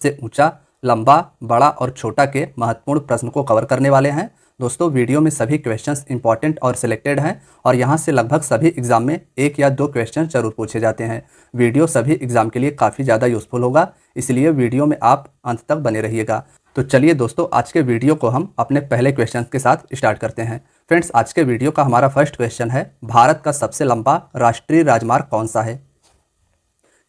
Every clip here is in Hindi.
से ऊंचा, लंबा, बड़ा और छोटा के महत्वपूर्ण प्रश्न को कवर करने वाले हैं। दोस्तों वीडियो में सभी क्वेश्चंस इंपॉर्टेंट और सिलेक्टेड हैं और यहाँ से लगभग सभी एग्जाम में 1 या 2 क्वेश्चन जरूर पूछे जाते हैं। वीडियो सभी एग्जाम के लिए काफ़ी ज़्यादा यूजफुल होगा, इसलिए वीडियो में आप अंत तक बने रहिएगा। तो चलिए दोस्तों, आज के वीडियो को हम अपने पहले क्वेश्चन के साथ स्टार्ट करते हैं। फ्रेंड्स, आज के वीडियो का हमारा फर्स्ट क्वेश्चन है, भारत का सबसे लंबा राष्ट्रीय राजमार्ग कौन सा है।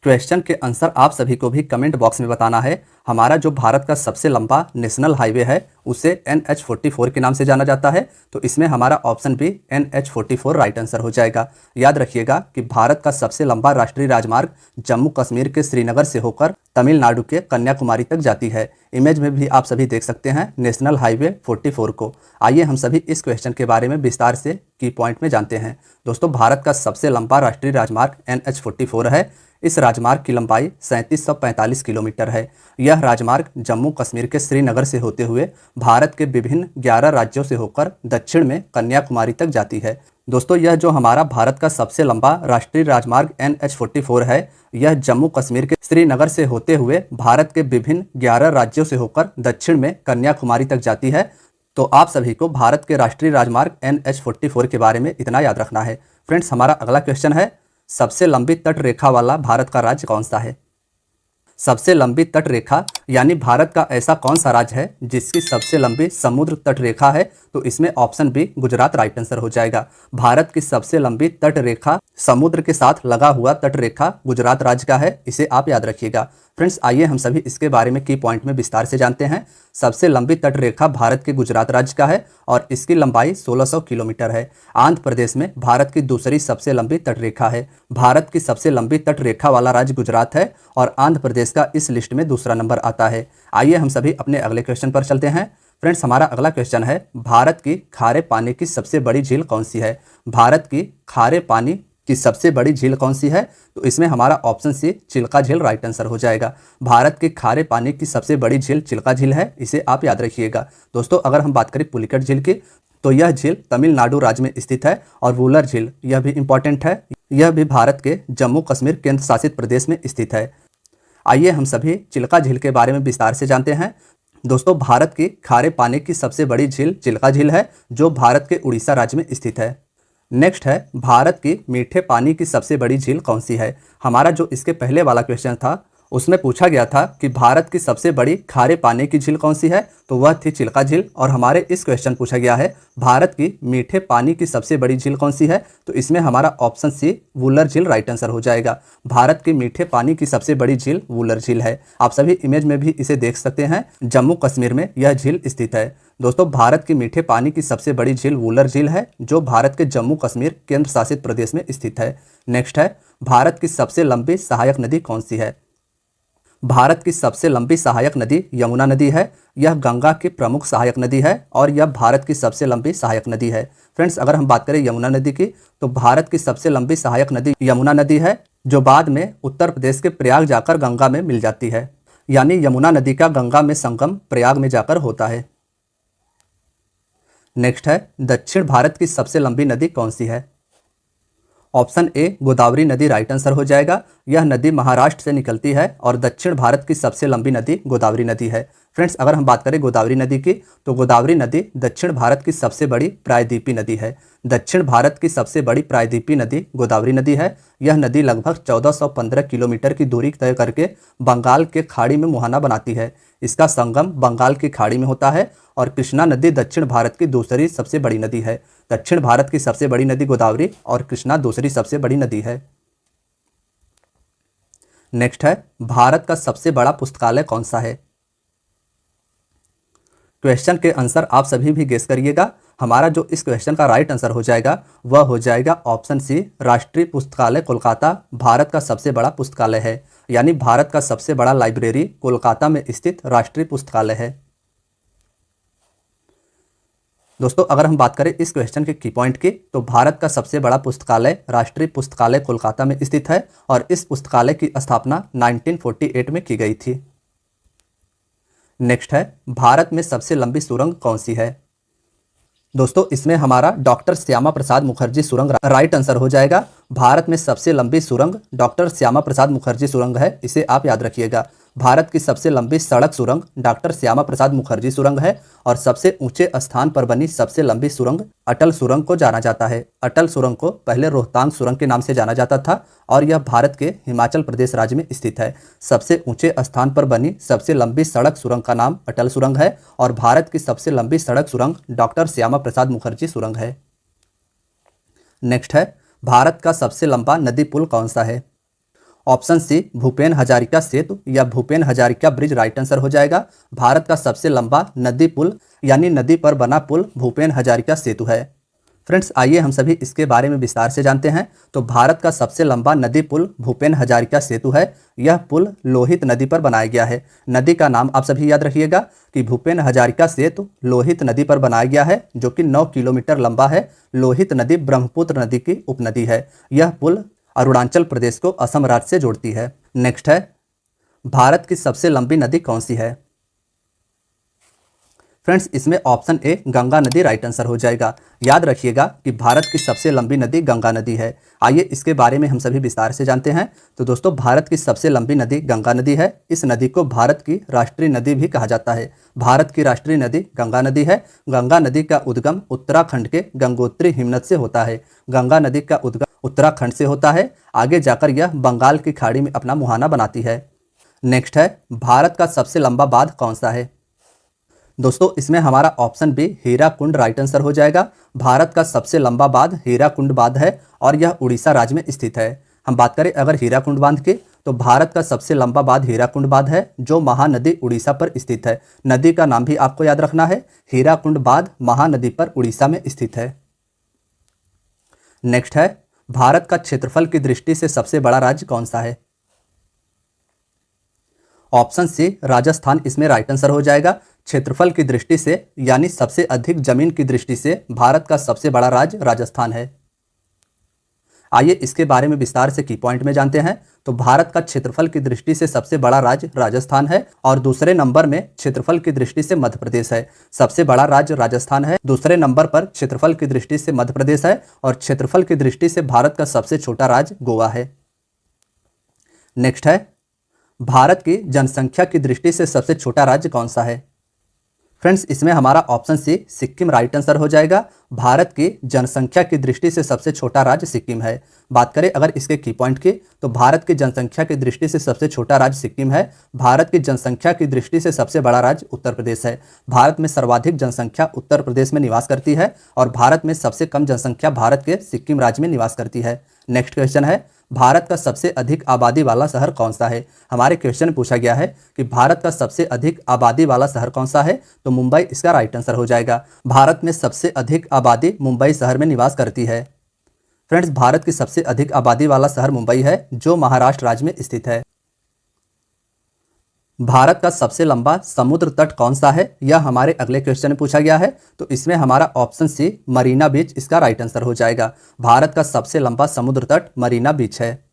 क्वेश्चन के आंसर आप सभी को भी कमेंट बॉक्स में बताना है। हमारा जो भारत का सबसे लंबा नेशनल हाईवे है उसे NH44 के नाम से जाना जाता है, तो इसमें हमारा ऑप्शन भी NH44 राइट आंसर हो जाएगा। याद रखिएगा कि भारत का सबसे लंबा राष्ट्रीय राजमार्ग जम्मू कश्मीर के श्रीनगर से होकर तमिलनाडु के कन्याकुमारी तक जाती है। इमेज में भी आप सभी देख सकते हैं नेशनल हाईवे 44 को। आइए हम सभी इस क्वेश्चन के बारे में विस्तार से की पॉइंट में जानते हैं। दोस्तों, भारत का सबसे लंबा राष्ट्रीय राजमार्ग NH44 है। इस राजमार्ग की लंबाई 3745 किलोमीटर है। यह राजमार्ग जम्मू कश्मीर के श्रीनगर से होते हुए भारत के विभिन्न 11 राज्यों से होकर दक्षिण में कन्याकुमारी तक जाती है। दोस्तों, यह जो हमारा भारत का सबसे लंबा राष्ट्रीय राजमार्ग NH44 है, यह जम्मू कश्मीर के श्रीनगर से होते हुए भारत के विभिन्न 11 राज्यों से होकर दक्षिण में कन्याकुमारी तक जाती है। तो आप सभी को भारत के राष्ट्रीय राजमार्ग NH44 के बारे में इतना याद रखना है। फ्रेंड्स, हमारा अगला क्वेश्चन है, सबसे लंबी तट रेखा वाला भारत का राज्य कौन सा है। सबसे लंबी तट रेखा यानी भारत का ऐसा कौन सा राज्य है जिसकी सबसे लंबी समुद्र तट रेखा है, तो इसमें option B Gujarat right answer हो जाएगा। भारत की सबसे लंबी तट रेखा समुद्र के साथ लगा हुआ तट रेखा गुजरात राज्य का है, इसे आप याद रखिएगा। फ्रेंड्स, आइए हम सभी इसके बारे में की पॉइंट में विस्तार से जानते हैं। सबसे लंबी तट रेखा भारत के गुजरात राज्य का है और इसकी लंबाई 1600 किलोमीटर है। आंध्र प्रदेश में भारत की दूसरी सबसे लंबी तट रेखा है। भारत की सबसे लंबी तट रेखा वाला राज्य गुजरात है और आंध्र प्रदेश का इस लिस्ट में दूसरा नंबर आता है। आइए हम सभी अपने अगले क्वेश्चन पर चलते हैं। फ्रेंड्स, हमारा अगला क्वेश्चन है, भारत की खारे पानी की सबसे बड़ी झील कौन सी है। भारत की खारे पानी की सबसे बड़ी झील कौन सी है, तो इसमें हमारा ऑप्शन सी चिल्का झील राइट आंसर हो जाएगा। भारत की खारे पानी की सबसे बड़ी झील चिल्का झील है, इसे आप याद रखिएगा। दोस्तों, अगर हम बात करें पुलिकट झील की, तो यह झील तमिलनाडु राज्य में स्थित है। और वूलर झील, यह भी इंपॉर्टेंट है, यह भी भारत के जम्मू कश्मीर केंद्र शासित प्रदेश में स्थित है। आइए हम सभी चिल्का झील के बारे में विस्तार से जानते हैं। दोस्तों, भारत की खारे पानी की सबसे बड़ी झील चिल्का झील है, जो भारत के उड़ीसा राज्य में स्थित है। नेक्स्ट है, भारत की मीठे पानी की सबसे बड़ी झील कौन सी है। हमारा जो इसके पहले वाला क्वेश्चन था उसमें पूछा गया था कि भारत की सबसे बड़ी खारे पानी की झील कौन सी है, तो वह थी चिल्का झील। और हमारे इस क्वेश्चन पूछा गया है, भारत की मीठे पानी की सबसे बड़ी झील कौन सी है, तो इसमें हमारा ऑप्शन सी वूलर झील राइट आंसर हो जाएगा। भारत की मीठे पानी की सबसे बड़ी झील वूलर झील है। आप सभी इमेज में भी इसे देख सकते हैं, जम्मू कश्मीर में यह झील स्थित है। दोस्तों, भारत की मीठे पानी की सबसे बड़ी झील वूलर झील है, जो भारत के जम्मू कश्मीर केंद्र शासित प्रदेश में स्थित है। नेक्स्ट है, भारत की सबसे लंबी सहायक नदी कौन सी है। भारत की सबसे लंबी सहायक नदी यमुना नदी है। यह गंगा की प्रमुख सहायक नदी है और यह भारत की सबसे लंबी सहायक नदी है। फ्रेंड्स, अगर हम बात करें यमुना नदी की, तो भारत की सबसे लंबी सहायक नदी यमुना नदी है, जो बाद में उत्तर प्रदेश के प्रयाग जाकर गंगा में मिल जाती है। यानी यमुना नदी का गंगा में संगम प्रयाग में जाकर होता है। नेक्स्ट है, दक्षिण भारत की सबसे लंबी नदी कौन सी है। ऑप्शन ए गोदावरी नदी राइट आंसर हो जाएगा। यह नदी महाराष्ट्र से निकलती है और दक्षिण भारत की सबसे लंबी नदी गोदावरी नदी है। फ्रेंड्स, अगर हम बात करें गोदावरी नदी की, तो गोदावरी नदी दक्षिण भारत की सबसे बड़ी प्रायद्वीपीय नदी है। दक्षिण भारत की सबसे बड़ी प्रायद्वीपीय नदी गोदावरी नदी है। यह नदी लगभग 1415 किलोमीटर की दूरी तय करके बंगाल के खाड़ी में मुहाना बनाती है। इसका संगम बंगाल की खाड़ी में होता है और कृष्णा नदी दक्षिण भारत की दूसरी सबसे बड़ी नदी है। दक्षिण भारत की सबसे बड़ी नदी गोदावरी और कृष्णा दूसरी सबसे बड़ी नदी है। नेक्स्ट है, भारत का सबसे बड़ा पुस्तकालय कौन सा है। क्वेश्चन के आंसर आप सभी भी गेस करिएगा। हमारा जो इस क्वेश्चन का राइट आंसर हो जाएगा वह हो जाएगा ऑप्शन सी राष्ट्रीय पुस्तकालय कोलकाता भारत का सबसे बड़ा पुस्तकालय है। यानी भारत का सबसे बड़ा लाइब्रेरी कोलकाता में स्थित राष्ट्रीय पुस्तकालय है। दोस्तों, अगर हम बात करें इस क्वेश्चन के की पॉइंट की, तो भारत का सबसे बड़ा पुस्तकालय राष्ट्रीय पुस्तकालय कोलकाता में स्थित है और इस पुस्तकालय की स्थापना 1948 में की गई थी। नेक्स्ट है, भारत में सबसे लंबी सुरंग कौन सी है। दोस्तों, इसमें हमारा डॉक्टर श्यामा प्रसाद मुखर्जी सुरंग राइट आंसर हो जाएगा। भारत में सबसे लंबी सुरंग डॉक्टर श्यामा प्रसाद मुखर्जी सुरंग है, इसे आप याद रखिएगा। भारत की सबसे लंबी सड़क सुरंग डॉक्टर श्यामा प्रसाद मुखर्जी सुरंग है और सबसे ऊंचे स्थान पर बनी सबसे लंबी सुरंग अटल सुरंग को जाना जाता है। अटल सुरंग को पहले रोहतांग सुरंग के नाम से जाना जाता था और यह भारत के हिमाचल प्रदेश राज्य में स्थित है। सबसे ऊंचे स्थान पर बनी सबसे लंबी सड़क सुरंग का नाम अटल सुरंग है और भारत की सबसे लंबी सड़क सुरंग डॉक्टर श्यामा प्रसाद मुखर्जी सुरंग है। नेक्स्ट है, भारत का सबसे लंबा नदी पुल कौन सा है? ऑप्शन सी भूपेन हजारिका सेतु या Bhupen Hazarika bridge right answer हो जाएगा। भारत का सबसे लंबा नदी पुल यानी नदी पर बना पुल भूपेन हजारिका सेतु है। फ्रेंड्स, आइए हम सभी इसके बारे में विस्तार से जानते हैं। तो भारत का सबसे लंबा नदी पुल भूपेन हजारिका सेतु है। यह पुल लोहित नदी पर बनाया गया है। नदी का नाम आप सभी याद रखिएगा कि भूपेन हजारिका सेतु लोहित नदी पर बनाया गया है, जो कि 9 किलोमीटर लंबा है। लोहित नदी ब्रह्मपुत्र नदी की उपनदी है। यह पुल अरुणाचल प्रदेश को असम राज्य से जोड़ती है। नेक्स्ट है, भारत की सबसे लंबी नदी कौन सी है? फ्रेंड्स, इसमें ऑप्शन ए गंगा नदी राइट आंसर हो जाएगा। याद रखिएगा कि भारत की सबसे लंबी नदी गंगा नदी है। आइए इसके बारे में हम सभी विस्तार से जानते हैं। तो दोस्तों, भारत की सबसे लंबी नदी गंगा नदी है। इस नदी को भारत की राष्ट्रीय नदी भी कहा जाता है। भारत की राष्ट्रीय नदी गंगा नदी है। गंगा नदी का उद्गम उत्तराखंड के गंगोत्री हिमनद से होता है। गंगा नदी का उद्गम उत्तराखंड से होता है। आगे जाकर यह बंगाल की खाड़ी में अपना मुहाना बनाती है। नेक्स्ट है, भारत का सबसे लंबा बांध कौन सा है? दोस्तों, इसमें हमारा option B Hirakud right answer हो जाएगा। भारत का सबसे लंबा बांध हीराकुंड बांध है और यह उड़ीसा राज्य में स्थित है। हम बात करें अगर हीराकुंड बांध की, तो भारत का सबसे लंबा बांध हीराकुंड बांध है, जो महानदी उड़ीसा पर स्थित है। नदी का नाम भी आपको याद रखना है। हीराकुंड बांध महानदी पर उड़ीसा में स्थित है। नेक्स्ट है, भारत का क्षेत्रफल की दृष्टि से सबसे बड़ा राज्य कौन सा है? ऑप्शन सी राजस्थान इसमें राइट आंसर हो जाएगा। क्षेत्रफल की दृष्टि से यानी सबसे अधिक जमीन की दृष्टि से भारत का सबसे बड़ा राज्य राजस्थान है। आइए इसके बारे में विस्तार से की पॉइंट में जानते हैं। तो भारत का क्षेत्रफल की दृष्टि से सबसे बड़ा राज्य राजस्थान है और दूसरे नंबर में क्षेत्रफल की दृष्टि से मध्य प्रदेश है। सबसे बड़ा राज्य राजस्थान है, दूसरे नंबर पर क्षेत्रफल की दृष्टि से मध्य प्रदेश है और क्षेत्रफल की दृष्टि से भारत का सबसे छोटा राज्य गोवा है। नेक्स्ट है, भारत की जनसंख्या की दृष्टि से सबसे छोटा राज्य कौन सा है? फ्रेंड्स, इसमें हमारा option C Sikkim right answer हो जाएगा। भारत की जनसंख्या की दृष्टि से सबसे छोटा राज्य सिक्किम है। बात करें अगर इसके की पॉइंट की, तो भारत की जनसंख्या की दृष्टि से सबसे छोटा राज्य सिक्किम है। भारत की जनसंख्या की दृष्टि से सबसे बड़ा राज्य उत्तर प्रदेश है। भारत में सर्वाधिक जनसंख्या उत्तर प्रदेश में निवास करती है और भारत में सबसे कम जनसंख्या भारत के सिक्किम राज्य में निवास करती है। नेक्स्ट क्वेश्चन है, भारत का सबसे अधिक आबादी वाला शहर कौन सा है? हमारे क्वेश्चन में पूछा गया है कि भारत का सबसे अधिक आबादी वाला शहर कौन सा है, तो मुंबई इसका राइट आंसर हो जाएगा। भारत में सबसे अधिक आबादी मुंबई शहर में निवास करती है। फ्रेंड्स, भारत की सबसे अधिक आबादी वाला शहर मुंबई है, जो महाराष्ट्र राज्य में स्थित है। भारत का सबसे लंबा समुद्र तट कौन सा है, यह हमारे अगले क्वेश्चन में पूछा गया है। तो इसमें हमारा ऑप्शन सी मरीना बीच इसका राइट आंसर हो जाएगा। भारत का सबसे लंबा समुद्र तट मरीना बीच है।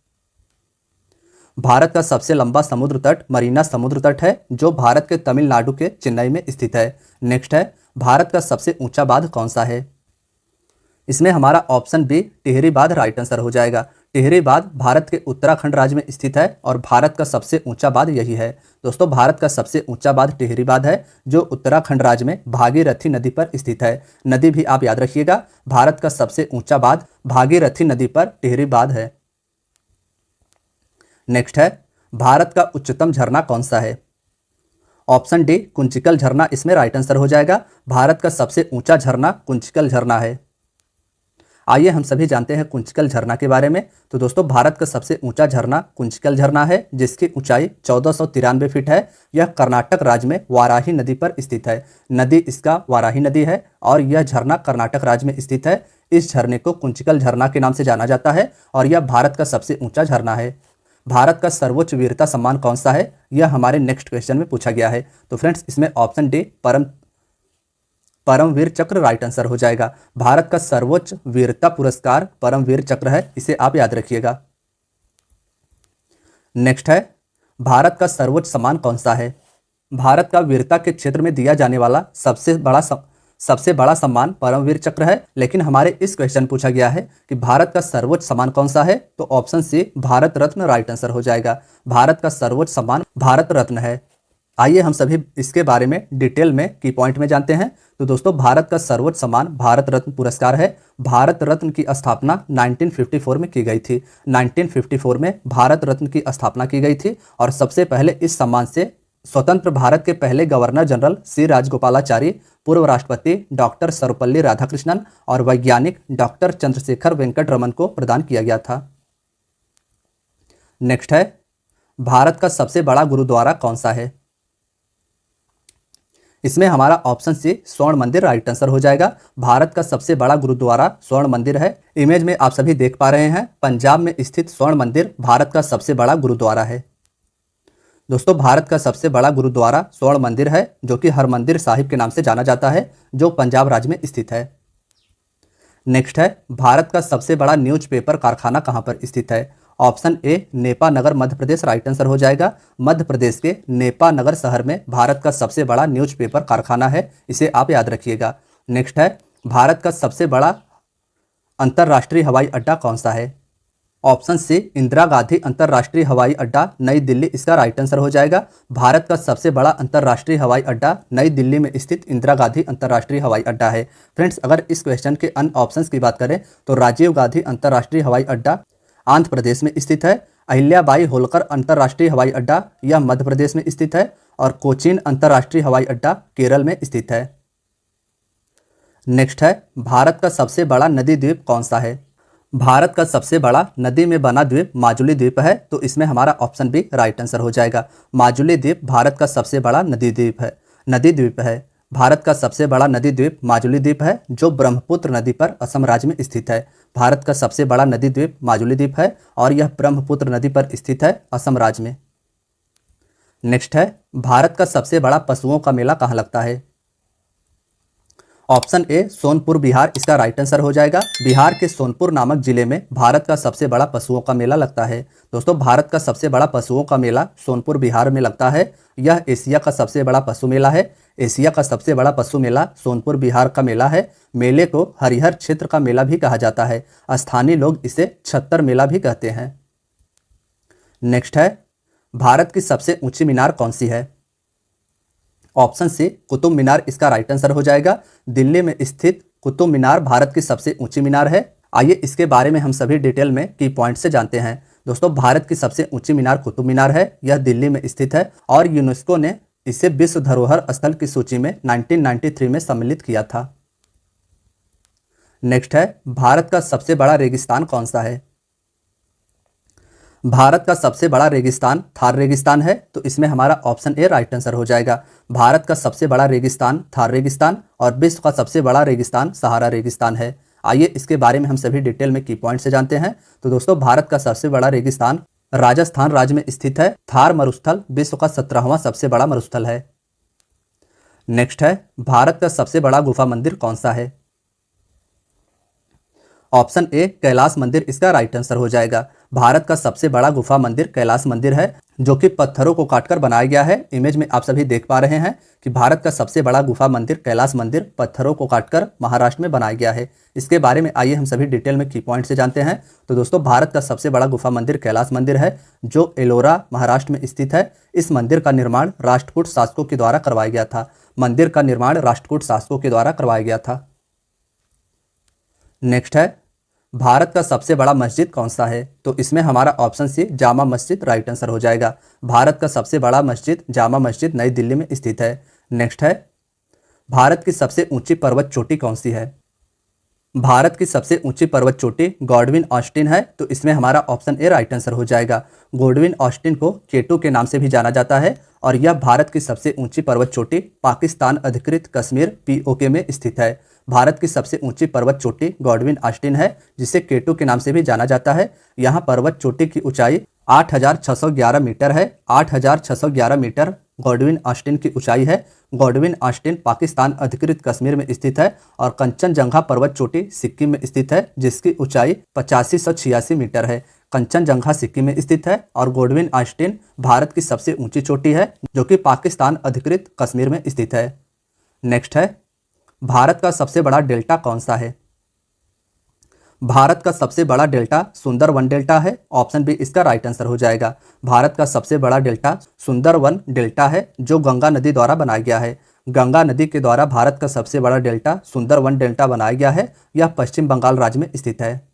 भारत का सबसे लंबा समुद्र तट मरीना समुद्र तट है, जो भारत के तमिलनाडु के चेन्नई में स्थित है। नेक्स्ट है, भारत का सबसे ऊंचा बांध कौन सा है? इसमें हमारा ऑप्शन बी टिहरी बांध राइट आंसर हो जाएगा। टिहरी बांध भारत के उत्तराखंड राज्य में स्थित है और भारत का सबसे ऊंचा बांध यही है। दोस्तों, भारत का सबसे ऊंचा बांध टिहरी बांध है, जो उत्तराखंड राज्य में भागीरथी नदी पर स्थित है। नदी भी आप याद रखिएगा, भारत का सबसे ऊंचा बांध भागीरथी नदी पर टिहरी बांध है। नेक्स्ट है, भारत का उच्चतम झरना कौन सा है? ऑप्शन डी कुंचिकल झरना इसमें राइट आंसर हो जाएगा। भारत का सबसे ऊंचा झरना कुंचिकल झरना है। आइए हम सभी जानते हैं कुंचिकल झरना के बारे में। तो दोस्तों, भारत का सबसे ऊंचा झरना कुंचिकल झरना है, जिसकी ऊंचाई 1493 फीट है। यह कर्नाटक राज्य में वाराही नदी पर स्थित है। नदी इसका वाराही नदी है और यह झरना कर्नाटक राज्य में स्थित है। इस झरने को कुंचिकल झरना के नाम से जाना जाता है और यह भारत का सबसे ऊंचा झरना है। भारत का सर्वोच्च वीरता सम्मान कौन सा है, यह हमारे नेक्स्ट क्वेश्चन में पूछा गया है। तो फ्रेंड्स, इसमें ऑप्शन डी परमवीर चक्र राइट आंसर हो जाएगा। भारत का सर्वोच्च वीरता पुरस्कार परमवीर चक्र है, इसे आप याद रखिएगा। नेक्स्ट है, भारत का सर्वोच्च सम्मान कौन सा है? भारत का वीरता के क्षेत्र में दिया जाने वाला सबसे बड़ा सबसे बड़ा सम्मान परमवीर चक्र है, लेकिन हमारे इस क्वेश्चन पूछा गया है कि भारत का सर्वोच्च सम्मान कौन सा है, तो option C Bharat Ratna right answer हो जाएगा। भारत का सर्वोच्च सम्मान भारत रत्न है। आइए हम सभी इसके बारे में डिटेल में की पॉइंट में जानते हैं। तो दोस्तों, भारत का सर्वोच्च सम्मान भारत रत्न पुरस्कार है। भारत रत्न की स्थापना 1954 में की गई थी। 1954 में भारत रत्न की स्थापना की गई थी और सबसे पहले इस सम्मान से स्वतंत्र भारत के पहले गवर्नर जनरल सी राजगोपालाचारी, पूर्व राष्ट्रपति डॉक्टर सर्वपल्ली राधाकृष्णन और वैज्ञानिक डॉक्टर चंद्रशेखर वेंकट रमन को प्रदान किया गया था। नेक्स्ट है, भारत का सबसे बड़ा गुरुद्वारा कौन सा है? इसमें हमारा ऑप्शन सी स्वर्ण मंदिर राइट आंसर हो जाएगा। भारत का सबसे बड़ा गुरुद्वारा स्वर्ण मंदिर है। इमेज में आप सभी देख पा रहे हैं, पंजाब में स्थित स्वर्ण मंदिर भारत का सबसे बड़ा गुरुद्वारा है। दोस्तों, भारत का सबसे बड़ा गुरुद्वारा स्वर्ण मंदिर है, जो कि हरमंदिर साहिब के नाम से जाना जाता है, जो पंजाब राज्य में स्थित है। नेक्स्ट है, भारत का सबसे बड़ा न्यूज़पेपर कारखाना कहाँ पर स्थित है? Option A Nipah Nagar Madhya Pradesh right answer हो जाएगा। मध्य प्रदेश के नेपा नगर शहर में भारत का सबसे बड़ा न्यूज़पेपर कारखाना है, इसे आप याद रखिएगा। नेक्स्ट है, भारत का सबसे बड़ा अंतर्राष्ट्रीय हवाई अड्डा कौन सा है? ऑप्शन सी इंदिरा गांधी अंतर्राष्ट्रीय हवाई अड्डा नई दिल्ली, इसका राइट आंसर हो जाएगा। भारत का सबसे बड़ा अंतर्राष्ट्रीय हवाई अड्डा नई दिल्ली में स्थित इंदिरा गांधी अंतर्राष्ट्रीय हवाई अड्डा है। फ्रेंड्स, अगर इस क्वेश्चन के अन्य ऑप्शंस की बात करें तो राजीव गांधी अंतर्राष्ट्रीय हवाई अड्डा आंध्र प्रदेश में स्थित है। अहिल्याबाई होलकर अंतर्राष्ट्रीय हवाई अड्डा यह मध्य प्रदेश में स्थित है और कोचीन अंतर्राष्ट्रीय हवाई अड्डा केरल में स्थित है। नेक्स्ट है, भारत का सबसे बड़ा नदी द्वीप कौन सा है? भारत का सबसे बड़ा नदी में बना द्वीप माजुली द्वीप है, तो इसमें हमारा ऑप्शन बी राइट आंसर हो जाएगा। माजुली द्वीप भारत का सबसे बड़ा नदी द्वीप है। भारत का सबसे बड़ा नदी द्वीप माजुली द्वीप है, जो ब्रह्मपुत्र नदी पर असम राज्य में स्थित है। भारत का सबसे बड़ा नदी द्वीप माजुली द्वीप है और यह ब्रह्मपुत्र नदी पर स्थित है, असम राज्य में। नेक्स्ट है, भारत का सबसे बड़ा पशुओं का मेला कहाँ लगता है? ऑप्शन ए सोनपुर बिहार, इसका राइट आंसर हो जाएगा। बिहार के सोनपुर नामक जिले में भारत का सबसे बड़ा पशुओं का मेला लगता है। दोस्तों, भारत का सबसे बड़ा पशुओं का मेला सोनपुर बिहार में लगता है। यह एशिया का सबसे बड़ा पशु मेला है। एशिया का सबसे बड़ा पशु मेला सोनपुर बिहार का मेला है। मेले को हरिहर क्षेत्र का मेला भी कहा जाता है। स्थानीय लोग इसे छत्तर मेला भी कहते हैं। नेक्स्ट है, भारत की सबसे ऊंची मीनार कौन सी है? ऑप्शन सी कुतुब मीनार, इसका राइट आंसर हो जाएगा। दिल्ली में स्थित कुतुब मीनार भारत की सबसे ऊंची मीनार है। आइए इसके बारे में हम सभी डिटेल में की पॉइंट से जानते हैं। दोस्तों, भारत की सबसे ऊंची मीनार कुतुब मीनार है। यह दिल्ली में स्थित है और यूनेस्को ने इसे विश्व धरोहर स्थल की सूची में 1993 में सम्मिलित किया था। नेक्स्ट है, भारत का सबसे बड़ा रेगिस्तान कौन सा है? भारत का सबसे बड़ा रेगिस्तान थार रेगिस्तान है, तो इसमें हमारा ऑप्शन ए राइट आंसर हो जाएगा। भारत का सबसे बड़ा रेगिस्तान थार रेगिस्तान और विश्व का सबसे बड़ा रेगिस्तान सहारा रेगिस्तान है। आइए इसके बारे में हम सभी डिटेल में की पॉइंट से जानते हैं। तो दोस्तों, भारत का सबसे बड़ा रेगिस्तान राजस्थान राज्य में स्थित है। थार मरुस्थल विश्व का 17वां सबसे बड़ा मरुस्थल है। नेक्स्ट है, भारत का सबसे बड़ा गुफा मंदिर कौन सा है? ऑप्शन ए कैलाश मंदिर, इसका राइट आंसर हो जाएगा। भारत का सबसे बड़ा गुफा मंदिर कैलाश मंदिर है, जो कि पत्थरों को काटकर बनाया गया है। इमेज में आप सभी देख पा रहे हैं कि भारत का सबसे बड़ा गुफा मंदिर कैलाश मंदिर पत्थरों को काटकर महाराष्ट्र में बनाया गया है। इसके बारे में आइए हम सभी डिटेल में की पॉइंट से जानते हैं। तो दोस्तों, भारत का सबसे बड़ा गुफा मंदिर कैलाश मंदिर है, जो एलोरा महाराष्ट्र में स्थित है। इस मंदिर का निर्माण राष्ट्रकूट शासकों के द्वारा करवाया गया था। मंदिर का निर्माण राष्ट्रकूट शासकों के द्वारा करवाया गया था। नेक्स्ट है, भारत का सबसे बड़ा मस्जिद कौन सा है? तो इसमें हमारा ऑप्शन सी जामा मस्जिद राइट आंसर हो जाएगा। भारत का सबसे बड़ा मस्जिद जामा मस्जिद नई दिल्ली में स्थित है। नेक्स्ट है, भारत की सबसे ऊंची पर्वत चोटी कौन सी है? भारत की सबसे ऊंची पर्वत चोटी गॉडविन ऑस्टिन है, तो इसमें हमारा ऑप्शन ए राइट आंसर हो जाएगा। गॉडविन ऑस्टिन को केटू के नाम से भी जाना जाता है और यह भारत की सबसे ऊंची पर्वत चोटी पाकिस्तान अधिकृत कश्मीर POK में स्थित है। भारत की सबसे ऊंची पर्वत चोटी गॉडविन ऑस्टिन है, जिसे केटू के नाम से भी जाना जाता है। यहाँ पर्वत चोटी की ऊंचाई 8,611 मीटर है। 8,611 मीटर गॉडविन ऑस्टिन की ऊंचाई है। गॉडविन ऑस्टिन पाकिस्तान अधिकृत कश्मीर में स्थित है और कंचनजंगा पर्वत चोटी सिक्किम में स्थित है, जिसकी ऊंचाई 8586 मीटर है। कंचनजंगा सिक्किम में स्थित है और गॉडविन ऑस्टिन भारत की सबसे ऊंची चोटी है, जो कि पाकिस्तान अधिकृत कश्मीर में स्थित है। नेक्स्ट है, भारत का सबसे बड़ा डेल्टा कौन सा है? भारत का सबसे बड़ा डेल्टा सुंदरवन डेल्टा है। ऑप्शन बी इसका राइट आंसर हो जाएगा। भारत का सबसे बड़ा डेल्टा सुंदरवन डेल्टा है, जो गंगा नदी द्वारा बनाया गया है। गंगा नदी के द्वारा भारत का सबसे बड़ा डेल्टा सुंदरवन डेल्टा बनाया गया है। यह पश्चिम बंगाल राज्य में स्थित है।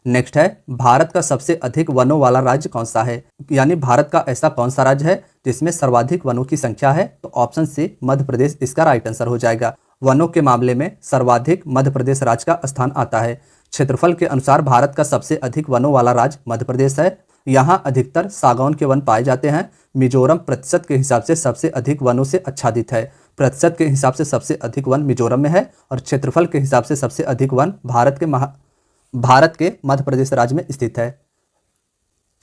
नेक्स्ट है, भारत का सबसे अधिक वनों वाला राज्य कौन सा है? यानी भारत का ऐसा कौन सा राज्य है जिसमें सर्वाधिक वनों की संख्या है? तो ऑप्शन सी मध्य प्रदेश इसका राइट आंसर हो जाएगा। वनों के मामले में सर्वाधिक मध्य प्रदेश राज्य का स्थान आता है। क्षेत्रफल के अनुसार भारत का सबसे अधिक वनों वाला राज्य मध्य प्रदेश है। यहाँ अधिकतर सागौन के वन पाए जाते हैं। मिजोरम प्रतिशत के हिसाब से सबसे अधिक वनों से आच्छादित है। प्रतिशत के हिसाब से सबसे अधिक वन मिजोरम में है और क्षेत्रफल के हिसाब से सबसे अधिक वन भारत के मध्य प्रदेश राज्य में स्थित है।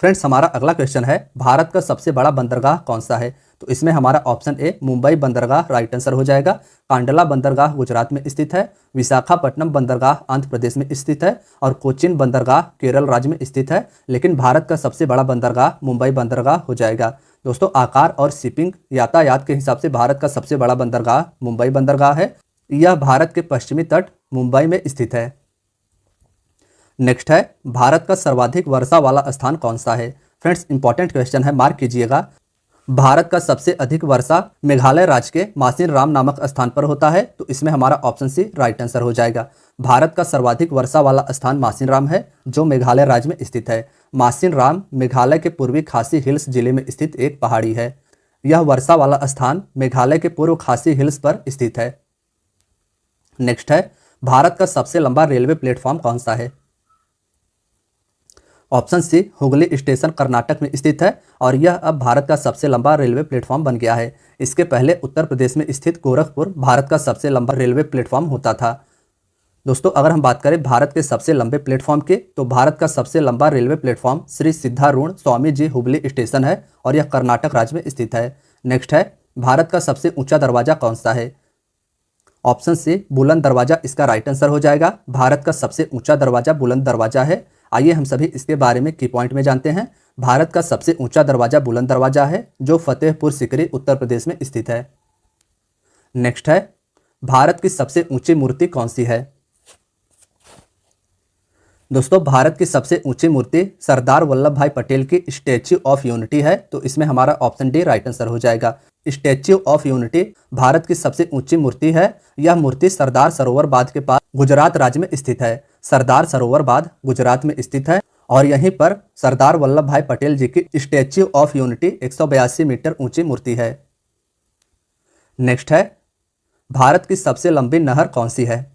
फ्रेंड्स, हमारा अगला क्वेश्चन है, भारत का सबसे बड़ा बंदरगाह कौन सा है? तो इसमें हमारा ऑप्शन ए मुंबई बंदरगाह राइट आंसर हो जाएगा। कांडला बंदरगाह गुजरात में स्थित है। विशाखापट्टनम बंदरगाह आंध्र प्रदेश में स्थित है और कोचिन बंदरगाह केरल राज्य में स्थित है। लेकिन भारत का सबसे बड़ा बंदरगाह मुंबई बंदरगाह हो जाएगा। दोस्तों, आकार और शिपिंग यातायात के हिसाब से भारत का सबसे बड़ा बंदरगाह मुंबई बंदरगाह है। यह भारत के पश्चिमी तट मुंबई में स्थित है। नेक्स्ट है, भारत का सर्वाधिक वर्षा वाला स्थान कौन सा है? फ्रेंड्स, इंपॉर्टेंट क्वेश्चन है, मार्क कीजिएगा। भारत का सबसे अधिक वर्षा मेघालय राज्य के मासिनराम नामक स्थान पर होता है। तो इसमें हमारा ऑप्शन सी राइट आंसर हो जाएगा। भारत का सर्वाधिक वर्षा वाला स्थान मासिनराम है, जो मेघालय राज्य में स्थित है। मासिनराम मेघालय के पूर्वी खासी हिल्स जिले में स्थित एक पहाड़ी है। यह वर्षा वाला स्थान मेघालय के पूर्व खासी हिल्स पर स्थित है। नेक्स्ट है, भारत का सबसे लंबा रेलवे प्लेटफॉर्म कौन सा है? Option C Hooghly station Karnataka में स्थित है और यह अब भारत का सबसे लंबा रेलवे प्लेटफॉर्म बन गया है। इसके पहले उत्तर प्रदेश में स्थित गोरखपुर भारत का सबसे लंबा रेलवे प्लेटफॉर्म होता था। दोस्तों, अगर हम बात करें भारत के सबसे लंबे प्लेटफॉर्म की, तो भारत का सबसे लंबा railway platform Shri Siddharudha Swami ji Hubli station है और यह कर्नाटक राज्य में स्थित है। नेक्स्ट है, भारत का सबसे ऊंचा दरवाजा कौन सा है? ऑप्शन सी बुलंद दरवाजा इसका राइट आंसर हो जाएगा। भारत का सबसे ऊंचा दरवाजा बुलंद दरवाजा है। आइए हम सभी इसके बारे में की पॉइंट में जानते हैं। भारत का सबसे ऊंचा दरवाजा बुलंद दरवाजा है, जो फतेहपुर सीकरी उत्तर प्रदेश में स्थित है। नेक्स्ट है, भारत की सबसे ऊंची मूर्ति कौन सी है? दोस्तों, भारत की सबसे ऊंची मूर्ति सरदार वल्लभ भाई पटेल की स्टैच्यू ऑफ यूनिटी है। तो इसमें हमारा ऑप्शन डी राइट आंसर हो जाएगा। स्टैच्यू ऑफ यूनिटी भारत की सबसे ऊंची मूर्ति है। यह मूर्ति सरदार सरोवर बांध के पास गुजरात राज्य में स्थित है। सरदार सरोवर बांध गुजरात में स्थित है और यहीं पर सरदार वल्लभ भाई पटेल जी की स्टैच्यू ऑफ यूनिटी 182 मीटर ऊंची मूर्ति है। नेक्स्ट है, भारत की सबसे लंबी नहर कौन सी है?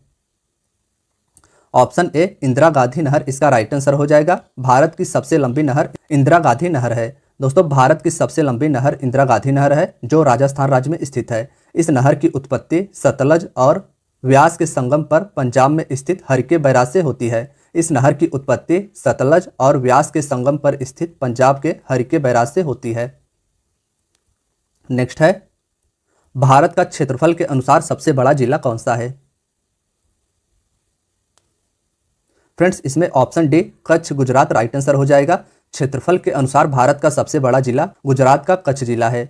ऑप्शन ए इंदिरा गांधी नहर इसका राइट आंसर हो जाएगा। भारत की सबसे लंबी नहर इंदिरा गांधी नहर है। दोस्तों, भारत की सबसे लंबी नहर इंदिरा गांधी नहर है, जो राजस्थान राज्य में स्थित है। इस नहर की उत्पत्ति सतलज और व्यास के संगम पर पंजाब में स्थित हरिके बैराज से होती है। इस नहर की उत्पत्ति सतलज और व्यास के संगम पर स्थित पंजाब के हरिके बैराज से होती है। नेक्स्ट है, भारत का क्षेत्रफल के अनुसार सबसे बड़ा जिला कौन सा है? फ्रेंड्स, इसमें option D Kutch Gujarat right answer हो जाएगा। क्षेत्रफल के अनुसार भारत का सबसे बड़ा जिला गुजरात का कच्छ जिला है।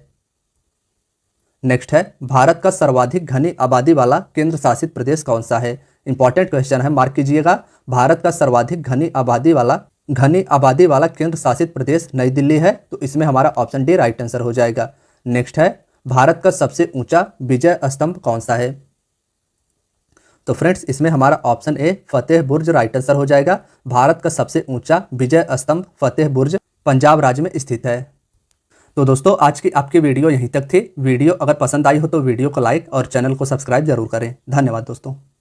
नेक्स्ट है, भारत का सर्वाधिक घनी आबादी वाला केंद्र शासित प्रदेश कौन सा है? इंपॉर्टेंट क्वेश्चन है, मार्क कीजिएगा। भारत का सर्वाधिक घनी आबादी वाला केंद्र शासित प्रदेश नई दिल्ली है। तो इसमें हमारा ऑप्शन डी राइट आंसर हो जाएगा। नेक्स्ट है, भारत का सबसे ऊंचा विजय स्तंभ कौन सा है? तो फ्रेंड्स, इसमें हमारा option A Fateh Burj right answer हो जाएगा। भारत का सबसे ऊंचा विजय स्तंभ फतेह बुर्ज पंजाब राज्य में स्थित है। तो दोस्तों, आज की आपकी वीडियो यहीं तक थी। वीडियो अगर पसंद आई हो तो वीडियो को लाइक और चैनल को सब्सक्राइब जरूर करें। धन्यवाद दोस्तों।